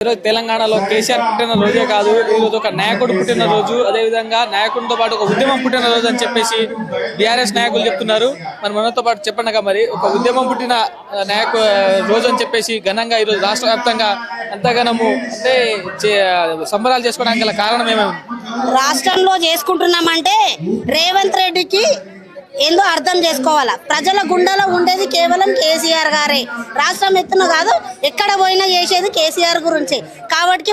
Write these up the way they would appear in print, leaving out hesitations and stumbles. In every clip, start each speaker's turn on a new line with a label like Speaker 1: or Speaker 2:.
Speaker 1: తెలంగాణలో కేసీఆర్ పుట్టిన రోజే కాదు, ఈరోజు ఒక నాయకుడు పుట్టిన రోజు, అదేవిధంగా నాయకుడితో పాటు ఒక ఉద్యమం పుట్టిన రోజు అని చెప్పేసి బీఆర్ఎస్ నాయకులు చెప్తున్నారు. మరి మనతో పాటు చెప్పండి, మరి ఒక ఉద్యమం పుట్టిన రోజు అని చెప్పేసి ఘనంగా ఈరోజు రాష్ట్ర వ్యాప్తంగా అంతగానము అంటే సంబరాలు చేసుకోవడానికి గల కారణం ఏమేమి?
Speaker 2: రాష్ట్రంలో చేసుకుంటున్నామంటే రేవంత్ రెడ్డికి ఏందో అర్థం చేసుకోవాలా. ప్రజల గుండెలో ఉండేది కేవలం కేసీఆర్ గారే. రాష్ట్రం ఎత్తున కాదు, ఎక్కడ పోయినా చేసేది కేసీఆర్ గురించి. కాబట్టి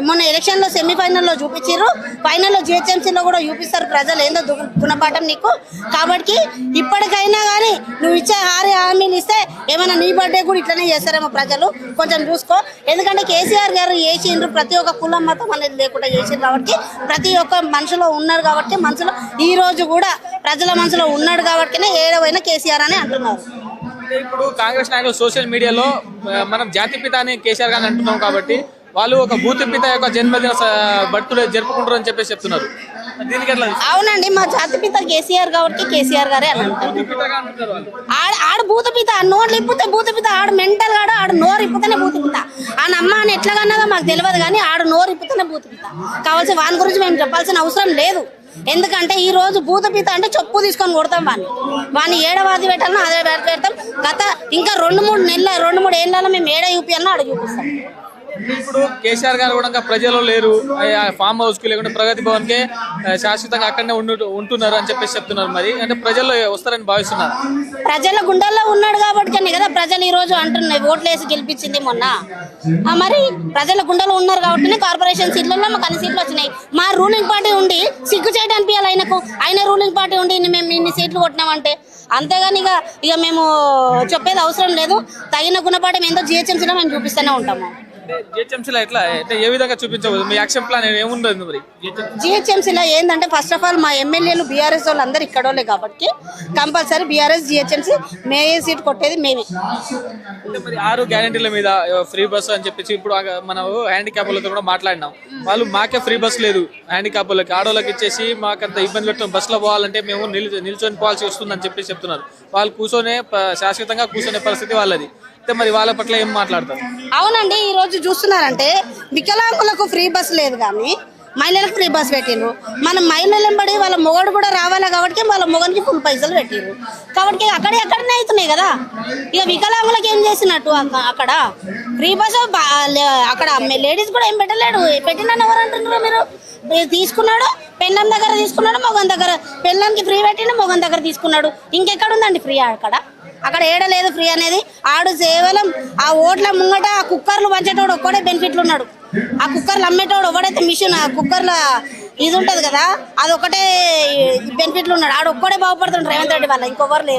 Speaker 2: మొన్న ఎలక్షన్లో సెమీఫైనల్లో చూపించారు, ఫైనల్లో జిహెచ్ఎంసీలో కూడా చూపిస్తారు. ప్రజలు ఏందో గుణపాఠం నీకు. కాబట్టి ఇప్పటికైనా కానీ నువ్వు ఇచ్చే హామీలు ఇస్తే ఏమైనా నీ బర్త్డే కూడా ఇట్లనే చేస్తారేమో ప్రజలు, కొంచెం చూసుకో. ఎందుకంటే కేసీఆర్ గారు చేసిండ్రు, ప్రతి ఒక్క కులం మతం అనేది లేకుండా చేసిండ్రు. కాబట్టి ప్రతి ఒక్క మనుషులో ఉన్నారు. కాబట్టి మనసులో ఈ రోజు కూడా ప్రజల మనసులో ఉన్నాడు కాబట్టి ఏడవైనా కేసీఆర్ అని అంటున్నారు.
Speaker 1: ఇప్పుడు కాంగ్రెస్ నాయకులు సోషల్ మీడియాలో మనం జాతిపిత అని కేసీఆర్ గారిని అంటున్నాం కాబట్టి వాళ్ళు ఒక భూతిపిత యొక్క జన్మదిన బర్త్డే జరుపుకుంటారు అని చెప్పేసి చెప్తున్నారు. దీనికి ఎట్లా?
Speaker 2: అవునండి, మా జాతిపిత కేసీఆర్ కాబట్టి కేసీఆర్ గారే అని అంటారు. ఆడు భూతపిత, నోరు ఇప్పితే భూతపిత, ఆడు మెంటల్ గాడు, ఆడు నోరు ఇప్పితేనే భూతపిత. ఆ నమ్మ అని ఎట్లా కన్నదో మాకు తెలియదు, కానీ ఆడు నోరు ఇప్పితేనే భూతపిత. కావాల్సి వాని గురించి మేము చెప్పాల్సిన అవసరం లేదు. ఎందుకంటే ఈ రోజు భూతపిత అంటే చెప్పు తీసుకొని కొడతాం వాడిని ఏడవాది పెట్టాలన్నా అదే పెడతాం. గత ఇంకా 2-3 ఏళ్ళలో మేము ఏడ చూపియాలన్నా ఆడ చూపిస్తాం.
Speaker 1: ఇప్పుడు కేసీఆర్ గారు కూడా ప్రజలు లేరు, ఫామ్ హౌస్ కి లేకుంటే ప్రగతి భవన్ కి శాశ్వతంగా అక్కడనే ఉంటున్నారు అని చెప్పేసి చెప్తున్నారు. మరి అంటే ప్రజల్లో వస్తారని భావిస్తున్నారు.
Speaker 2: ప్రజల గుండెల్లో ఉన్నాడు కాబట్టి కదా ప్రజలు ఈ రోజు అంటున్నారు, ఓట్లు వేసి గెలిపించింది మొన్న. మరి ప్రజల గుండెలో ఉన్నారు కాబట్టి కార్పొరేషన్ సీట్లలో మాకు అన్ని సీట్లు వచ్చినాయి. మా రూలింగ్ పార్టీ ఉండి సిగ్గు చేయడం అనిపించాలి ఆయనకు. ఆయన రూలింగ్ పార్టీ ఉండి మేము ఇన్ని సీట్లు కొట్టినామంటే అంతేగాని ఇక మేము చెప్పేది అవసరం లేదు. తగిన గుణపాఠం ఏందో జిహెచ్ఎంసీలో మేము చూపిస్తూనే ఉంటాము.
Speaker 1: జిహెచ్ఎంసీలో ఎట్లా అంటే ఏ విధంగా చూపించవచ్చు? మీ యాక్షన్ ప్లాన్ ఏముండదు? మరి
Speaker 2: జిహెచ్ఎంసీలో ఏంటంటే ఫస్ట్ ఆఫ్ ఆల్ మా ఎమ్మెల్యేలు బీఆర్ఎస్ వాళ్ళు అందరు ఇక్కడోళ్ళే కాబట్టి compulsory BRS GHMC mayor seat కొట్టేది మేమే.
Speaker 1: మరి 6 గ్యారెంటీల మీద ఫ్రీ బస్సు అని చెప్పేసి ఇప్పుడు మనం హ్యాండిక్యాప్లతో కూడా మాట్లాడినాం. వాళ్ళు మాకే ఫ్రీ బస్ లేదు, హ్యాండిక్యాప్లకి ఆడోళ్ళకి ఇచ్చేసి మాకంత ఇబ్బంది పెడతాం, బస్సులో పోవాలంటే మేము నిల్చొని పోవాల్సి వస్తుందని చెప్పేసి చెప్తున్నారు. వాళ్ళు శాశ్వతంగా కూర్చొనే పరిస్థితి వాళ్ళది. మరి వాళ్ళ పట్ల ఏం మాట్లాడతారు?
Speaker 2: అవునండి, ఈ రోజు చూస్తున్నారంటే వికలాంగులకు ఫ్రీ బస్ లేదు కానీ మహిళలకు ఫ్రీ బస్ పెట్టిండ్రు. మనం మహిళలు వెంబడి వాళ్ళ మొగడు కూడా రావాలి కాబట్టి వాళ్ళ మొగనికి ఫుల్ పైసలు పెట్టిండ్రు. కాబట్టి అక్కడనే అవుతున్నాయి కదా. ఇక వికలాంగులకు ఏం చేసినట్టు అక్కడ ఫ్రీ బస్ అక్కడ లేడీస్ కూడా ఏం పెట్టలేడు. పెట్టినని ఎవరు అంటున్నారు? మీరు తీసుకున్నాడు, పెళ్ళం దగ్గర తీసుకున్నాడు, మొగన్ దగ్గర పెళ్ళానికి ఫ్రీ పెట్టిండు, మొగన్ దగ్గర తీసుకున్నాడు. ఇంకెక్కడ ఉందండి ఫ్రీ? అక్కడ ఏడలేదు ఫ్రీ అనేది. ఆడు కేవలం ఆ ఓట్ల ముంగట ఆ కుక్కర్లు పంచేటోడు ఒక్కడే బెనిఫిట్లు ఉన్నాడు. ఆ కుక్కర్లు అమ్మేటోడు ఒకడైతే మిషన్ ఆ కుక్కర్ల ఇది ఉంటది కదా, అది ఒకటే బెనిఫిట్లు ఉన్నాడు. ఆడు ఒక్కడే బాగుపడుతుండ్రు రేవంత్ రెడ్డి వల్ల, ఇంకొకరు లేరు.